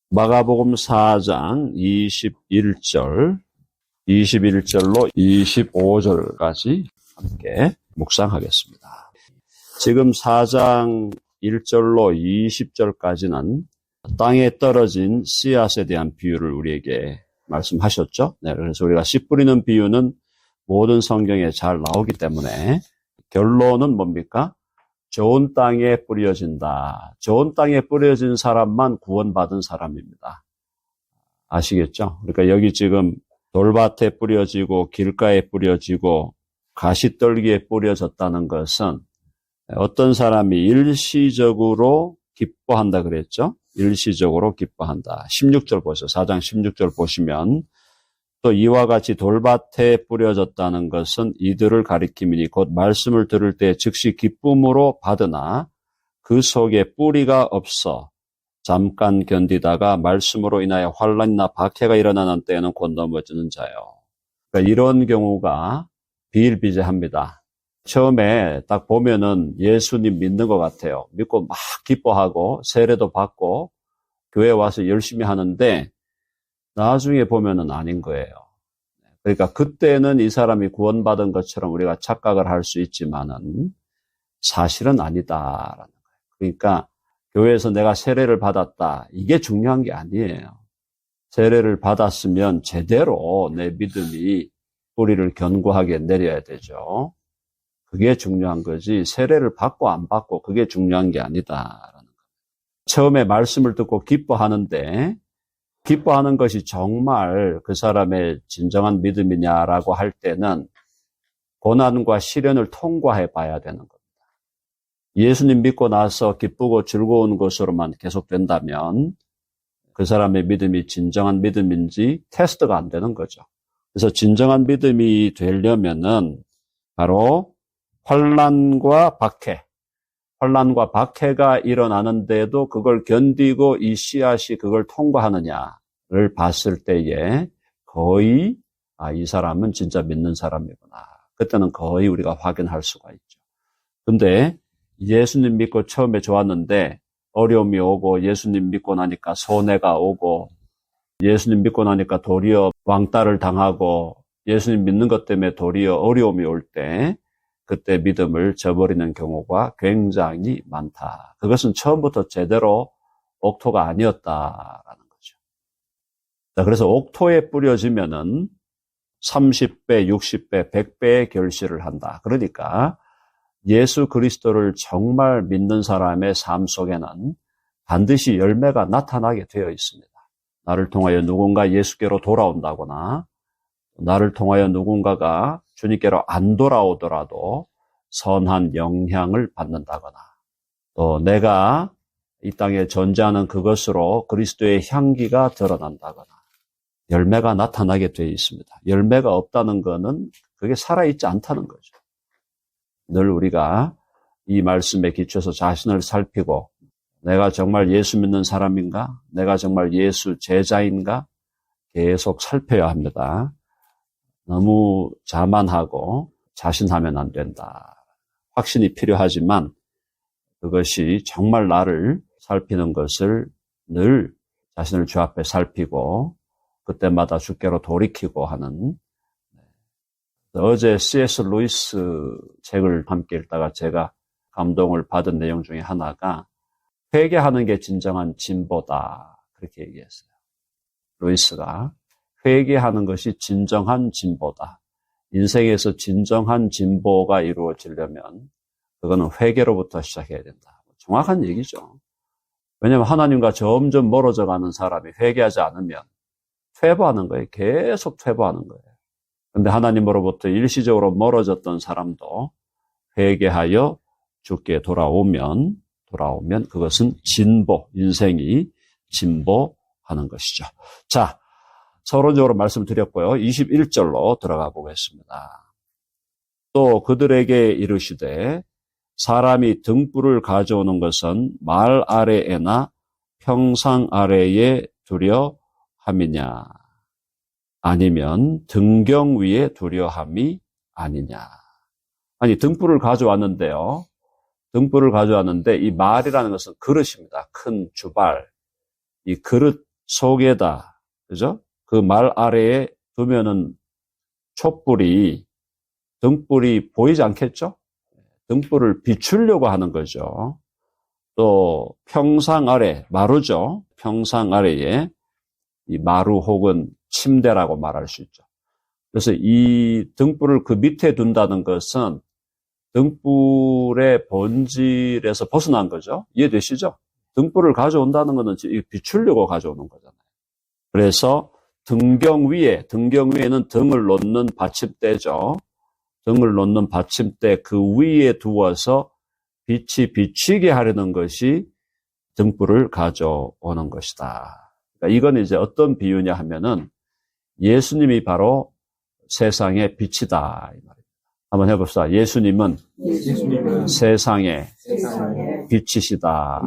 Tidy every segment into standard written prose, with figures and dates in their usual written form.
마가복음 4장 21절, 21절로 25절까지 함께 묵상하겠습니다. 지금 4장 1절로 20절까지는 땅에 떨어진 씨앗에 대한 비유를 우리에게 말씀하셨죠. 네, 그래서 우리가 씨 뿌리는 비유는 모든 성경에 잘 나오기 때문에 결론은 뭡니까? 좋은 땅에 뿌려진다. 좋은 땅에 뿌려진 사람만 구원받은 사람입니다. 아시겠죠? 그러니까 여기 지금 돌밭에 뿌려지고 길가에 뿌려지고 가시떨기에 뿌려졌다는 것은 어떤 사람이 일시적으로 기뻐한다 그랬죠? 일시적으로 기뻐한다. 16절 보세요. 4장 16절 보시면 또 이와 같이 돌밭에 뿌려졌다는 것은 이들을 가리킴이니 곧 말씀을 들을 때 즉시 기쁨으로 받으나 그 속에 뿌리가 없어 잠깐 견디다가 말씀으로 인하여 환난이나 박해가 일어나는 때에는 곧 넘어지는 자요. 그러니까 이런 경우가 비일비재합니다. 처음에 딱 보면은 예수님 믿는 것 같아요. 믿고 막 기뻐하고 세례도 받고 교회 와서 열심히 하는데 나중에 보면은 아닌 거예요. 그러니까 그때는 이 사람이 구원받은 것처럼 우리가 착각을 할 수 있지만은 사실은 아니다라는 거예요. 그러니까 교회에서 내가 세례를 받았다. 이게 중요한 게 아니에요. 세례를 받았으면 제대로 내 믿음이 뿌리를 견고하게 내려야 되죠. 그게 중요한 거지 세례를 받고 안 받고 그게 중요한 게 아니다라는 거예요. 처음에 말씀을 듣고 기뻐하는데 기뻐하는 것이 정말 그 사람의 진정한 믿음이냐라고 할 때는 고난과 시련을 통과해 봐야 되는 겁니다. 예수님 믿고 나서 기쁘고 즐거운 것으로만 계속된다면 그 사람의 믿음이 진정한 믿음인지 테스트가 안 되는 거죠. 그래서 진정한 믿음이 되려면은 바로 환난과 박해가 일어나는데도 그걸 견디고 이 씨앗이 그걸 통과하느냐를 봤을 때에 거의 이 사람은 진짜 믿는 사람이구나. 그때는 거의 우리가 확인할 수가 있죠. 근데 예수님 믿고 처음에 좋았는데 어려움이 오고 예수님 믿고 나니까 손해가 오고 예수님 믿고 나니까 도리어 왕따를 당하고 예수님 믿는 것 때문에 도리어 어려움이 올 때 그때 믿음을 저버리는 경우가 굉장히 많다. 그것은 처음부터 제대로 옥토가 아니었다라는 거죠. 자, 그래서 옥토에 뿌려지면은 30배, 60배, 100배의 결실을 한다. 그러니까 예수 그리스도를 정말 믿는 사람의 삶 속에는 반드시 열매가 나타나게 되어 있습니다. 나를 통하여 누군가 예수께로 돌아온다거나 나를 통하여 누군가가 주님께로 안 돌아오더라도 선한 영향을 받는다거나 또 내가 이 땅에 존재하는 그것으로 그리스도의 향기가 드러난다거나 열매가 나타나게 되어 있습니다. 열매가 없다는 것은 그게 살아있지 않다는 거죠. 늘 우리가 이 말씀에 기초해서 자신을 살피고 내가 정말 예수 믿는 사람인가? 내가 정말 예수 제자인가? 계속 살펴야 합니다. 너무 자만하고 자신하면 안 된다. 확신이 필요하지만 그것이 정말 나를 살피는 것을 늘 자신을 주 앞에 살피고 그때마다 주께로 돌이키고 하는 어제 C.S. 루이스 책을 함께 읽다가 제가 감동을 받은 내용 중에 하나가 회개하는 게 진정한 진보다 그렇게 얘기했어요. 루이스가 회개하는 것이 진정한 진보다. 인생에서 진정한 진보가 이루어지려면 그거는 회개로부터 시작해야 된다. 정확한 얘기죠. 왜냐하면 하나님과 점점 멀어져 가는 사람이 회개하지 않으면 퇴보하는 거예요. 계속 퇴보하는 거예요. 그런데 하나님으로부터 일시적으로 멀어졌던 사람도 회개하여 주께 돌아오면 그것은 진보, 인생이 진보하는 것이죠. 자, 서론적으로 말씀드렸고요. 21절로 들어가 보겠습니다. 또 그들에게 이르시되 사람이 등불을 가져오는 것은 말 아래에나 평상 아래에 두려 함이냐 아니면 등경 위에 두려 함이 아니냐. 아니 등불을 가져왔는데요. 등불을 가져왔는데 이 말이라는 것은 그릇입니다. 큰 주발. 이 그릇 속에다, 그죠? 그 말 아래에 두면은 촛불이, 등불이 보이지 않겠죠? 등불을 비추려고 하는 거죠. 또 평상 아래, 마루죠. 평상 아래에 이 마루 혹은 침대라고 말할 수 있죠. 그래서 이 등불을 그 밑에 둔다는 것은 등불의 본질에서 벗어난 거죠. 이해되시죠? 등불을 가져온다는 것은 비추려고 가져오는 거잖아요. 그래서 등경 위에는 등을 놓는 받침대죠. 등을 놓는 받침대 그 위에 두어서 빛이 비치게 하려는 것이 등불을 가져오는 것이다. 그러니까 이건 이제 어떤 비유냐 하면은 예수님이 바로 세상의 빛이다. 이 말입니다. 한번 해봅시다. 예수님은 세상의 빛이시다.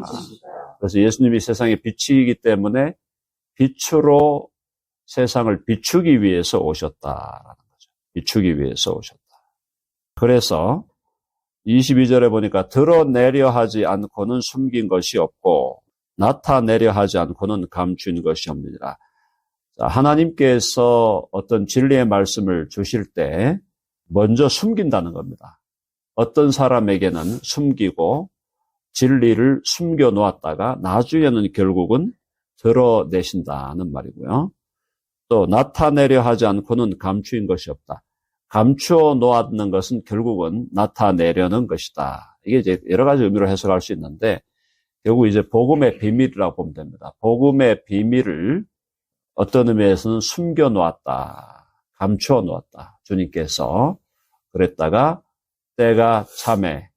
그래서 예수님이 세상의 빛이기 때문에 빛으로 세상을 비추기 위해서 오셨다라는 거죠. 비추기 위해서 오셨다. 그래서 22절에 보니까 드러내려 하지 않고는 숨긴 것이 없고 나타내려 하지 않고는 감춘 것이 없느니라. 하나님께서 어떤 진리의 말씀을 주실 때 먼저 숨긴다는 겁니다. 어떤 사람에게는 숨기고 진리를 숨겨놓았다가 나중에는 결국은 드러내신다는 말이고요. 또 나타내려 하지 않고는 감추인 것이 없다. 감추어 놓았는 것은 결국은 나타내려는 것이다. 이게 이제 여러 가지 의미로 해석할 수 있는데 결국 이제 복음의 비밀이라고 보면 됩니다. 복음의 비밀을 어떤 의미에서는 숨겨 놓았다. 감추어 놓았다. 주님께서 그랬다가 때가 참에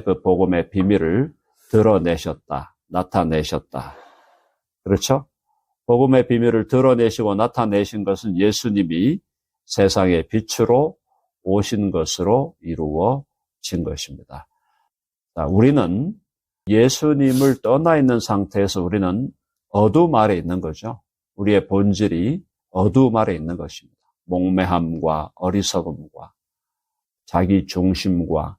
그 복음의 비밀을 드러내셨다. 나타내셨다. 그렇죠? 복음의 비밀을 드러내시고 나타내신 것은 예수님이 세상의 빛으로 오신 것으로 이루어진 것입니다. 자, 우리는 예수님을 떠나 있는 상태에서 우리는 어두움 아래 있는 거죠. 우리의 본질이 어두움 아래 있는 것입니다. 목매함과 어리석음과 자기 중심과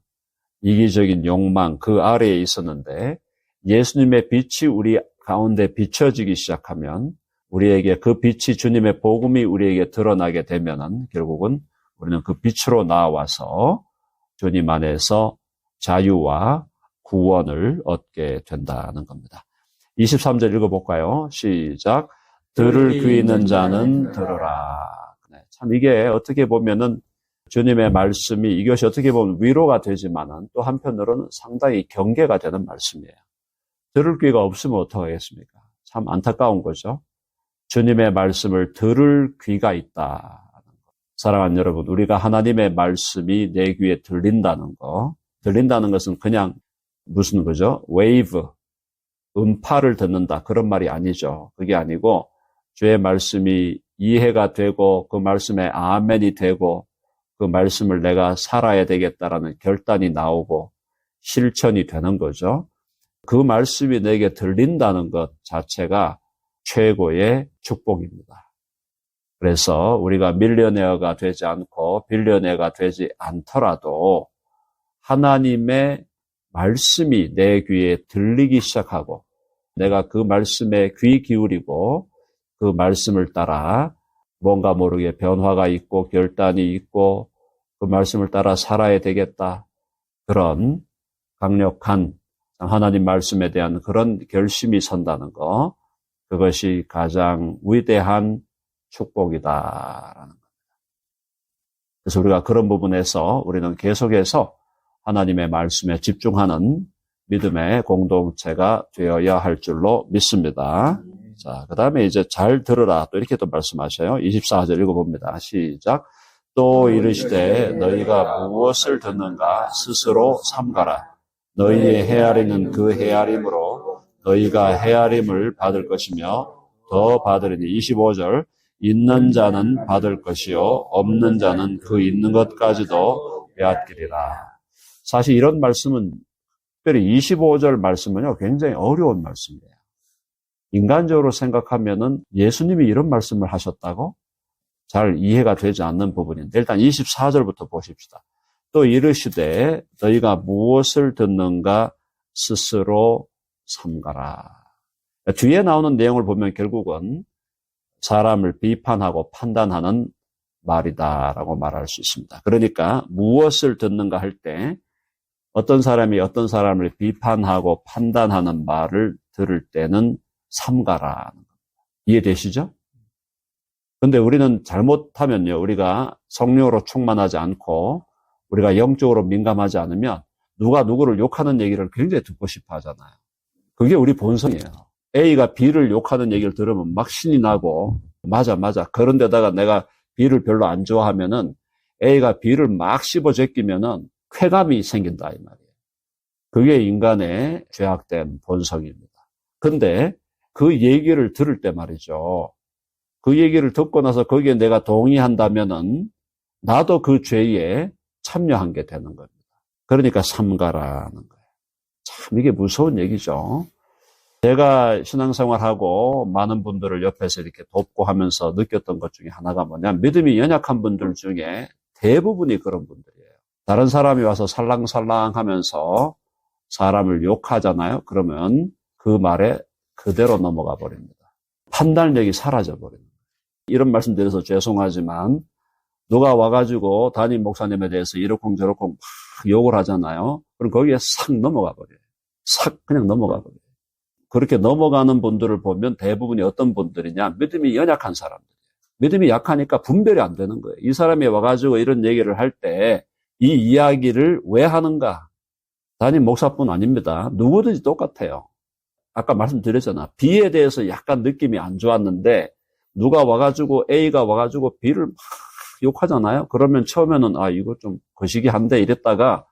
이기적인 욕망 그 아래에 있었는데 예수님의 빛이 우리 가운데 비춰지기 시작하면 우리에게 그 빛이 주님의 복음이 우리에게 드러나게 되면은 결국은 우리는 그 빛으로 나와서 주님 안에서 자유와 구원을 얻게 된다는 겁니다. 23절 읽어볼까요? 시작. 들을 귀 있는 자는 들으라. 네, 참 이게 어떻게 보면은 주님의 말씀이 이것이 어떻게 보면 위로가 되지만은 또 한편으로는 상당히 경계가 되는 말씀이에요. 들을 귀가 없으면 어떡하겠습니까? 참 안타까운 거죠. 주님의 말씀을 들을 귀가 있다. 사랑하는 여러분, 우리가 하나님의 말씀이 내 귀에 들린다는 것은 그냥 무슨 거죠? 웨이브, 음파를 듣는다 그런 말이 아니죠. 그게 아니고 주의 말씀이 이해가 되고 그 말씀에 아멘이 되고 그 말씀을 내가 살아야 되겠다라는 결단이 나오고 실천이 되는 거죠. 그 말씀이 내게 들린다는 것 자체가 최고의 축복입니다. 그래서 우리가 밀리어네어가 되지 않고 빌리어네어가 되지 않더라도 하나님의 말씀이 내 귀에 들리기 시작하고 내가 그 말씀에 귀 기울이고 그 말씀을 따라 뭔가 모르게 변화가 있고 결단이 있고 그 말씀을 따라 살아야 되겠다. 그런 강력한 하나님 말씀에 대한 그런 결심이 선다는 것, 그것이 가장 위대한 축복이다라는 겁니다. 그래서 우리가 그런 부분에서 우리는 계속해서 하나님의 말씀에 집중하는 믿음의 공동체가 되어야 할 줄로 믿습니다. 자, 그 다음에 이제 잘 들으라. 또 이렇게 또 말씀하셔요. 24절 읽어봅니다. 시작. 또 이르시되 너희가 무엇을 듣는가 스스로 삼가라. 너희의 헤아리는 그 헤아림으로 너희가 헤아림을 받을 것이며 더 받으리니. 25절. 있는 자는 받을 것이요 없는 자는 그 있는 것까지도 빼앗기리라. 사실 이런 말씀은 특별히 25절 말씀은요 굉장히 어려운 말씀이에요. 인간적으로 생각하면은 예수님이 이런 말씀을 하셨다고 잘 이해가 되지 않는 부분인데 일단 24절부터 보십시다. 또 이르시되 너희가 무엇을 듣는가 스스로 삼가라. 뒤에 나오는 내용을 보면 결국은 사람을 비판하고 판단하는 말이다라고 말할 수 있습니다. 그러니까 무엇을 듣는가 할 때 어떤 사람이 어떤 사람을 비판하고 판단하는 말을 들을 때는 삼가라는 겁니다. 이해되시죠? 근데 우리는 잘못하면요, 우리가 성령으로 충만하지 않고 우리가 영적으로 민감하지 않으면 누가 누구를 욕하는 얘기를 굉장히 듣고 싶어 하잖아요. 그게 우리 본성이에요. A가 B를 욕하는 얘기를 들으면 막 신이 나고 맞아. 그런데다가 내가 B를 별로 안 좋아하면은 A가 B를 막 씹어 제끼면은 쾌감이 생긴다 이 말이에요. 그게 인간의 죄악된 본성입니다. 근데 그 얘기를 들을 때 말이죠. 그 얘기를 듣고 나서 거기에 내가 동의한다면은 나도 그 죄에 참여한 게 되는 겁니다. 그러니까 삼가라는 거예요. 참 이게 무서운 얘기죠. 제가 신앙생활하고 많은 분들을 옆에서 이렇게 돕고 하면서 느꼈던 것 중에 하나가 뭐냐면 믿음이 연약한 분들 중에 대부분이 그런 분들이에요. 다른 사람이 와서 살랑살랑 하면서 사람을 욕하잖아요. 그러면 그 말에 그대로 넘어가 버립니다. 판단력이 사라져 버립니다. 이런 말씀 드려서 죄송하지만 누가 와가지고 담임 목사님에 대해서 이러쿵저러쿵 막 욕을 하잖아요. 그럼 거기에 싹 넘어가 버려요. 싹 그냥 넘어가 버려요. 그렇게 넘어가는 분들을 보면 대부분이 어떤 분들이냐? 믿음이 연약한 사람들이에요. 믿음이 약하니까 분별이 안 되는 거예요. 이 사람이 와가지고 이런 얘기를 할 때 이 이야기를 왜 하는가? 담임 목사뿐 아닙니다. 누구든지 똑같아요. 아까 말씀드렸잖아. B에 대해서 약간 느낌이 안 좋았는데 누가 와가지고 A가 와가지고 B를 막 욕하잖아요. 그러면 처음에는 이거 좀 거시기한데 이랬다가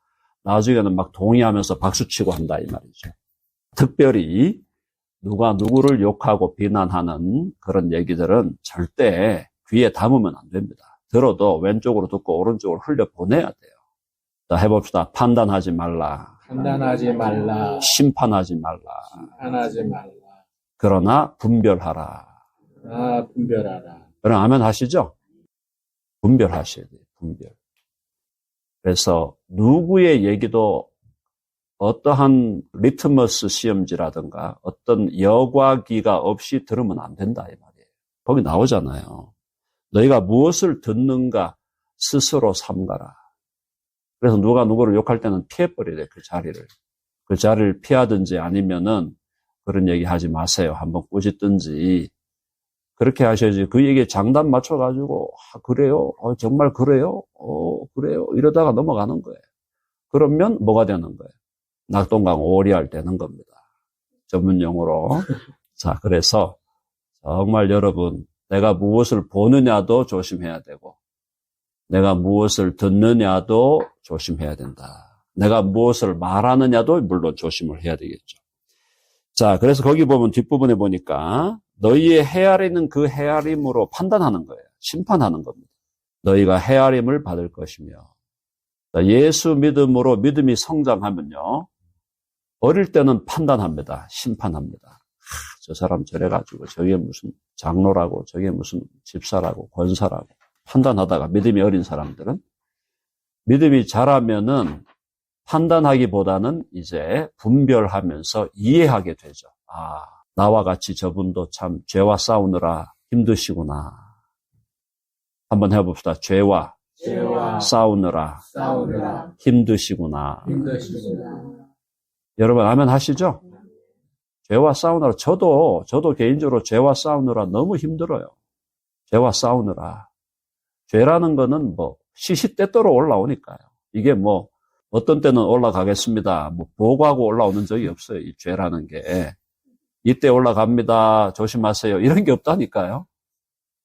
나중에는 막 동의하면서 박수치고 한다 이 말이죠. 특별히 누가 누구를 욕하고 비난하는 그런 얘기들은 절대 귀에 담으면 안 됩니다. 들어도 왼쪽으로 듣고 오른쪽으로 흘려보내야 돼요. 자, 해봅시다. 판단하지 말라. 판단하지 말라. 심판하지 말라. 심판하지 말라. 그러나 분별하라. 분별하라. 그럼 아멘 하시죠? 분별하셔야 돼요. 분별. 그래서 누구의 얘기도 어떠한 리트머스 시험지라든가 어떤 여과기가 없이 들으면 안 된다 이 말이에요. 거기 나오잖아요. 너희가 무엇을 듣는가 스스로 삼가라. 그래서 누가 누구를 욕할 때는 피해버려야 돼, 그 자리를. 그 자리를 피하든지 아니면은 그런 얘기 하지 마세요. 한번 꾸짖든지. 그렇게 하셔야지. 그 얘기에 장단 맞춰가지고, 그래요? 정말 그래요? 그래요? 이러다가 넘어가는 거예요. 그러면 뭐가 되는 거예요? 낙동강 오리알 되는 겁니다. 전문용어로. 자, 그래서 정말 여러분, 내가 무엇을 보느냐도 조심해야 되고, 내가 무엇을 듣느냐도 조심해야 된다. 내가 무엇을 말하느냐도 물론 조심을 해야 되겠죠. 자, 그래서 거기 보면 뒷부분에 보니까 너희의 헤아리는 그 헤아림으로 판단하는 거예요. 심판하는 겁니다. 너희가 헤아림을 받을 것이며. 예수 믿음으로 믿음이 성장하면요. 어릴 때는 판단합니다. 심판합니다. 저 사람 저래가지고 저게 무슨 장로라고 저게 무슨 집사라고 권사라고 판단하다가 믿음이 어린 사람들은 믿음이 자라면은 판단하기보다는 이제 분별하면서 이해하게 되죠. 나와 같이 저분도 참 죄와 싸우느라 힘드시구나. 한번 해봅시다. 죄와 싸우느라 힘드시구나. 여러분 아멘 하시죠? 죄와 싸우느라 저도 개인적으로 죄와 싸우느라 너무 힘들어요. 죄와 싸우느라. 죄라는 거는 시시때때로 올라오니까요. 이게 어떤 때는 올라가겠습니다. 보고하고 올라오는 적이 없어요. 이 죄라는 게. 이때 올라갑니다. 조심하세요. 이런 게 없다니까요.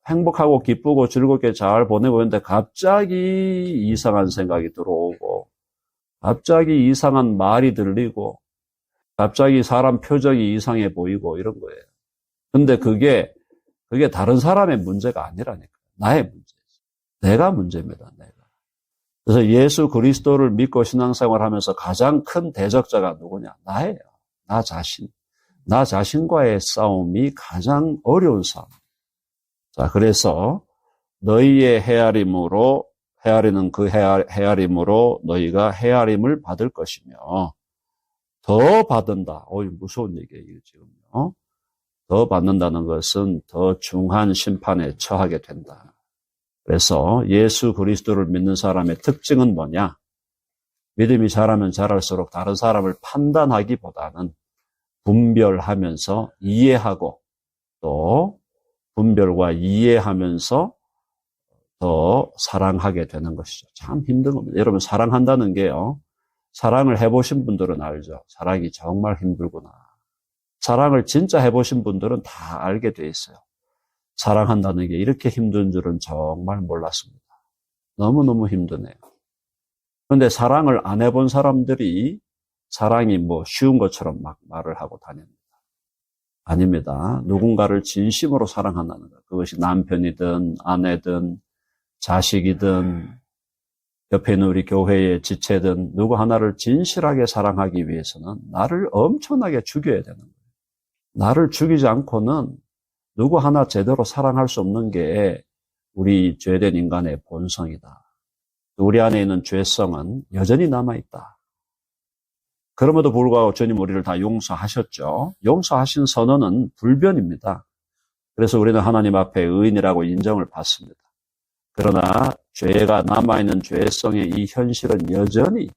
행복하고 기쁘고 즐겁게 잘 보내고 있는데 갑자기 이상한 생각이 들어오고 갑자기 이상한 말이 들리고 갑자기 사람 표정이 이상해 보이고 이런 거예요. 근데 그게 다른 사람의 문제가 아니라니까요. 나의 문제죠. 내가 문제입니다. 내가. 그래서 예수 그리스도를 믿고 신앙생활하면서 가장 큰 대적자가 누구냐? 나예요. 나 자신. 나 자신과의 싸움이 가장 어려운 싸움. 자, 그래서 너희의 헤아리는 그 헤아림으로 너희가 헤아림을 받을 것이며 더 받은다. 무서운 얘기예요, 지금요. 더 받는다는 것은 더 중한 심판에 처하게 된다. 그래서 예수 그리스도를 믿는 사람의 특징은 뭐냐? 믿음이 자라면 자랄수록 다른 사람을 판단하기보다는 분별하면서 이해하고 또 분별과 이해하면서 더 사랑하게 되는 것이죠. 참 힘든 겁니다. 여러분, 사랑한다는 게요. 사랑을 해보신 분들은 알죠. 사랑이 정말 힘들구나. 사랑을 진짜 해보신 분들은 다 알게 돼 있어요. 사랑한다는 게 이렇게 힘든 줄은 정말 몰랐습니다. 너무너무 힘드네요. 그런데 사랑을 안 해본 사람들이 사랑이 뭐 쉬운 것처럼 막 말을 하고 다닙니다. 아닙니다. 누군가를 진심으로 사랑한다는 것. 그것이 남편이든 아내든 자식이든 옆에 있는 우리 교회의 지체든 누구 하나를 진실하게 사랑하기 위해서는 나를 엄청나게 죽여야 되는 거예요. 나를 죽이지 않고는 누구 하나 제대로 사랑할 수 없는 게 우리 죄된 인간의 본성이다. 우리 안에 있는 죄성은 여전히 남아있다. 그럼에도 불구하고 주님 우리를 다 용서하셨죠. 용서하신 선언은 불변입니다. 그래서 우리는 하나님 앞에 의인이라고 인정을 받습니다. 그러나 죄가 남아있는 죄성의 이 현실은 여전히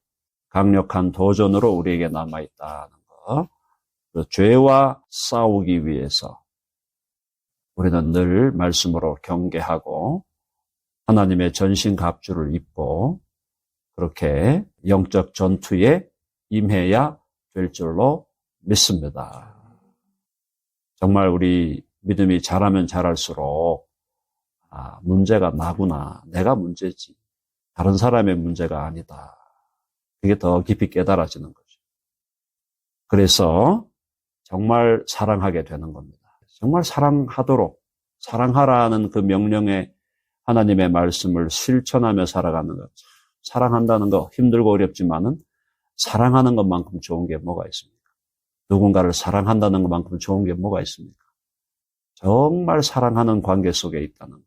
강력한 도전으로 우리에게 남아있다는 것. 죄와 싸우기 위해서 우리는 늘 말씀으로 경계하고 하나님의 전신갑주를 입고 그렇게 영적 전투에 임해야 될 줄로 믿습니다. 정말 우리 믿음이 자라면 자랄수록 문제가 나구나. 내가 문제지. 다른 사람의 문제가 아니다. 그게 더 깊이 깨달아지는 거죠. 그래서 정말 사랑하게 되는 겁니다. 정말 사랑하도록, 사랑하라는 그 명령에 하나님의 말씀을 실천하며 살아가는 것. 사랑한다는 거 힘들고 어렵지만은 사랑하는 것만큼 좋은 게 뭐가 있습니까? 누군가를 사랑한다는 것만큼 좋은 게 뭐가 있습니까? 정말 사랑하는 관계 속에 있다는 것.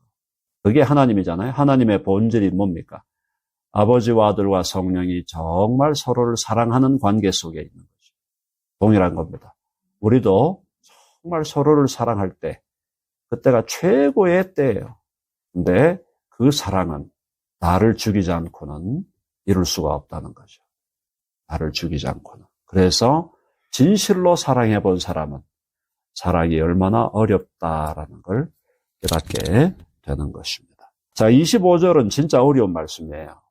그게 하나님이잖아요. 하나님의 본질이 뭡니까? 아버지와 아들과 성령이 정말 서로를 사랑하는 관계 속에 있는 거죠. 동일한 겁니다. 우리도 정말 서로를 사랑할 때 그때가 최고의 때예요. 근데 그 사랑은 나를 죽이지 않고는 이룰 수가 없다는 거죠. 나를 죽이지 않고는. 그래서 진실로 사랑해 본 사람은 사랑이 얼마나 어렵다라는 걸 깨닫게 되는 것입니다. 자, 25절은 진짜 어려운 말씀이에요.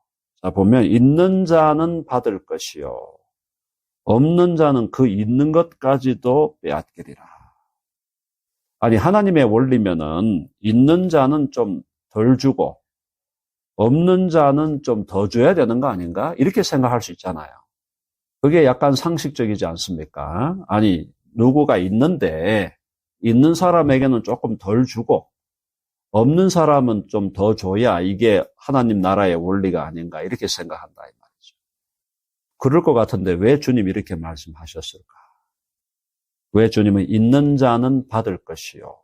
자, 보면 있는 자는 받을 것이요 없는 자는 그 있는 것까지도 빼앗기리라. 아니, 하나님의 원리면은 있는 자는 좀 덜 주고 없는 자는 좀 더 줘야 되는 거 아닌가? 이렇게 생각할 수 있잖아요. 그게 약간 상식적이지 않습니까? 아니, 누구가 있는데 있는 사람에게는 조금 덜 주고 없는 사람은 좀 더 줘야 이게 하나님 나라의 원리가 아닌가 이렇게 생각한다 이 말이죠. 그럴 것 같은데 왜 주님 이렇게 말씀하셨을까? 왜 주님은 있는 자는 받을 것이요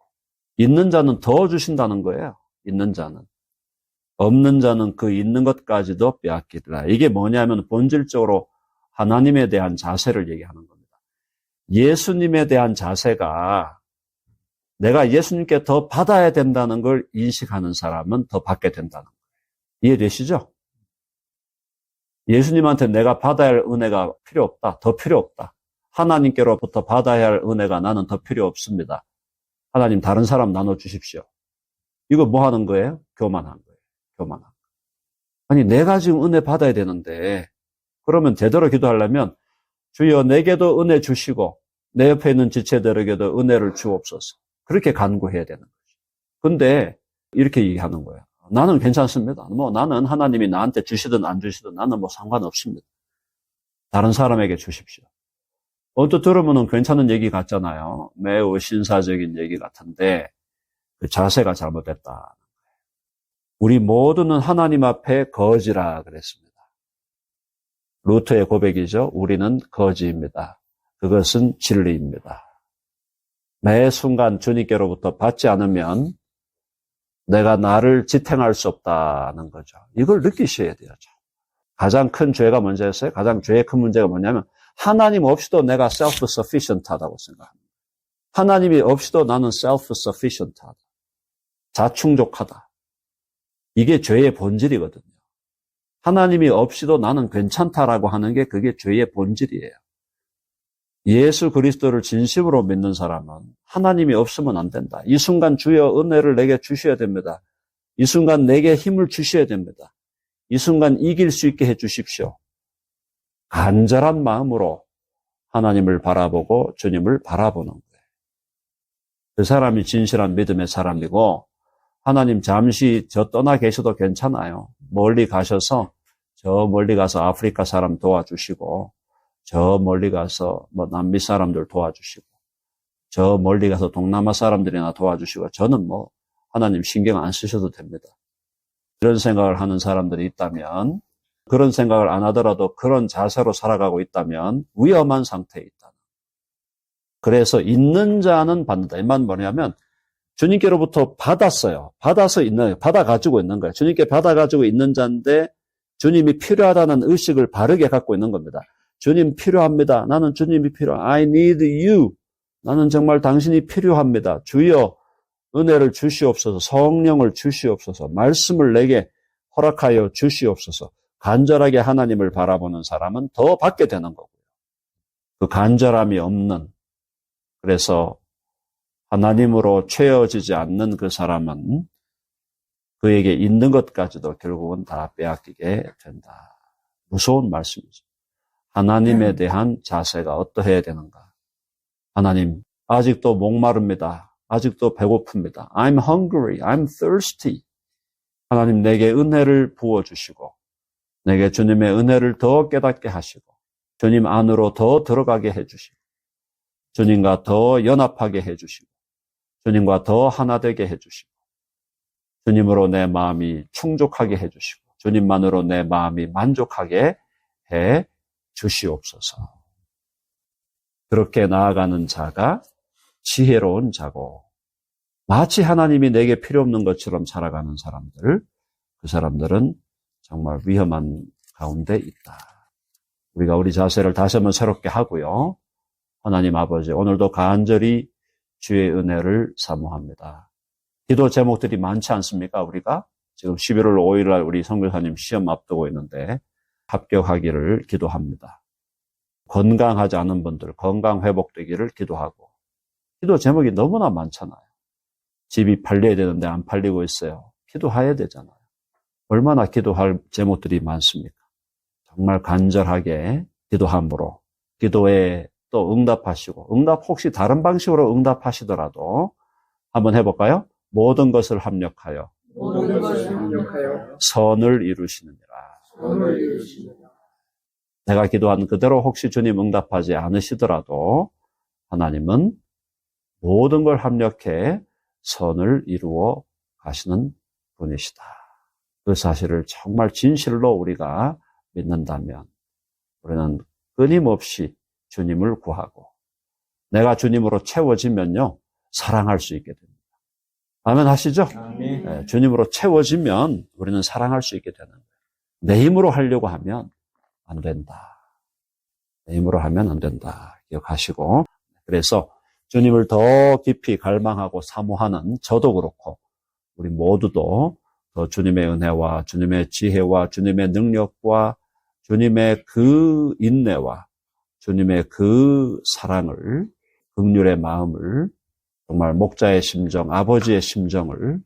있는 자는 더 주신다는 거예요. 있는 자는. 없는 자는 그 있는 것까지도 빼앗기리라. 이게 뭐냐면 본질적으로 하나님에 대한 자세를 얘기하는 겁니다. 예수님에 대한 자세가 내가 예수님께 더 받아야 된다는 걸 인식하는 사람은 더 받게 된다는 거예요. 이해되시죠? 예수님한테 내가 받아야 할 은혜가 필요 없다. 더 필요 없다. 하나님께로부터 받아야 할 은혜가 나는 더 필요 없습니다. 하나님 다른 사람 나눠주십시오. 이거 뭐 하는 거예요? 교만한 거예요. 교만한 거. 아니 내가 지금 은혜 받아야 되는데 그러면 제대로 기도하려면 주여 내게도 은혜 주시고 내 옆에 있는 지체들에게도 은혜를 주옵소서. 그렇게 간구해야 되는 거죠. 근데 이렇게 얘기하는 거예요. 나는 괜찮습니다. 뭐 나는 하나님이 나한테 주시든 안 주시든 나는 뭐 상관없습니다. 다른 사람에게 주십시오. 언뜻 들으면 괜찮은 얘기 같잖아요. 매우 신사적인 얘기 같은데 그 자세가 잘못됐다. 우리 모두는 하나님 앞에 거지라 그랬습니다. 루터의 고백이죠. 우리는 거지입니다. 그것은 진리입니다. 매 순간 주님께로부터 받지 않으면 내가 나를 지탱할 수 없다는 거죠. 이걸 느끼셔야 돼요. 가장 큰 죄가 뭔지였어요? 가장 죄의 큰 문제가 뭐냐면 하나님 없이도 내가 self-sufficient 하다고 생각합니다. 하나님이 없이도 나는 self-sufficient하다. 자충족하다. 이게 죄의 본질이거든요. 하나님이 없이도 나는 괜찮다라고 하는 게 그게 죄의 본질이에요. 예수 그리스도를 진심으로 믿는 사람은 하나님이 없으면 안 된다. 이 순간 주여 은혜를 내게 주셔야 됩니다. 이 순간 내게 힘을 주셔야 됩니다. 이 순간 이길 수 있게 해 주십시오. 간절한 마음으로 하나님을 바라보고 주님을 바라보는 거예요. 그 사람이 진실한 믿음의 사람이고 하나님 잠시 저 떠나 계셔도 괜찮아요. 멀리 가셔서 저 멀리 가서 아프리카 사람 도와주시고 저 멀리 가서 남미 사람들 도와주시고 저 멀리 가서 동남아 사람들이나 도와주시고 저는 하나님 신경 안 쓰셔도 됩니다. 이런 생각을 하는 사람들이 있다면 그런 생각을 안 하더라도 그런 자세로 살아가고 있다면 위험한 상태에 있다. 그래서 있는 자는 받는다. 이 말은 뭐냐면 주님께로부터 받았어요. 받아가지고 있는 거예요. 주님께 받아가지고 있는 자인데 주님이 필요하다는 의식을 바르게 갖고 있는 겁니다. 주님 필요합니다. 나는 주님이 I need you. 나는 정말 당신이 필요합니다. 주여 은혜를 주시옵소서, 성령을 주시옵소서, 말씀을 내게 허락하여 주시옵소서. 간절하게 하나님을 바라보는 사람은 더 받게 되는 거고요. 그 간절함이 없는, 그래서 하나님으로 채워지지 않는 그 사람은 그에게 있는 것까지도 결국은 다 빼앗기게 된다. 무서운 말씀이죠. 하나님에 대한 자세가 어떠해야 되는가? 하나님, 아직도 목마릅니다. 아직도 배고픕니다. I'm hungry. I'm thirsty. 하나님, 내게 은혜를 부어주시고 내게 주님의 은혜를 더 깨닫게 하시고 주님 안으로 더 들어가게 해주시고 주님과 더 연합하게 해주시고 주님과 더 하나 되게 해주시고 주님으로 내 마음이 충족하게 해주시고 주님만으로 내 마음이 만족하게 해주시옵소서. 그렇게 나아가는 자가 지혜로운 자고 마치 하나님이 내게 필요 없는 것처럼 살아가는 사람들, 그 사람들은 정말 위험한 가운데 있다. 우리가 우리 자세를 다시 한번 새롭게 하고요. 하나님 아버지, 오늘도 간절히 주의 은혜를 사모합니다. 기도 제목들이 많지 않습니까? 우리가 지금 11월 5일 날 우리 선교사님 시험 앞두고 있는데 합격하기를 기도합니다. 건강하지 않은 분들 건강 회복되기를 기도하고 기도 제목이 너무나 많잖아요. 집이 팔려야 되는데 안 팔리고 있어요. 기도해야 되잖아요. 얼마나 기도할 제목들이 많습니까? 정말 간절하게 기도함으로 기도에 또 응답하시고 응답 혹시 다른 방식으로 응답하시더라도 한번 해볼까요? 모든 것을 합력하여 선을 이루시느니라. 내가 기도한 그대로 혹시 주님 응답하지 않으시더라도 하나님은 모든 걸 합력해 선을 이루어 가시는 분이시다. 그 사실을 정말 진실로 우리가 믿는다면 우리는 끊임없이 주님을 구하고 내가 주님으로 채워지면요 사랑할 수 있게 됩니다. 아멘 하시죠? 네, 주님으로 채워지면 우리는 사랑할 수 있게 되는 거예요. 내 힘으로 하려고 하면 안 된다. 내 힘으로 하면 안 된다. 기억하시고 그래서 주님을 더 깊이 갈망하고 사모하는 저도 그렇고 우리 모두도 더 주님의 은혜와 주님의 지혜와 주님의 능력과 주님의 그 인내와 주님의 그 사랑을 긍휼의 마음을 정말 목자의 심정, 아버지의 심정을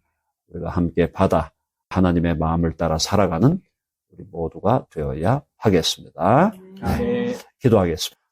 우리가 함께 받아 하나님의 마음을 따라 살아가는 우리 모두가 되어야 하겠습니다. 네, 기도하겠습니다.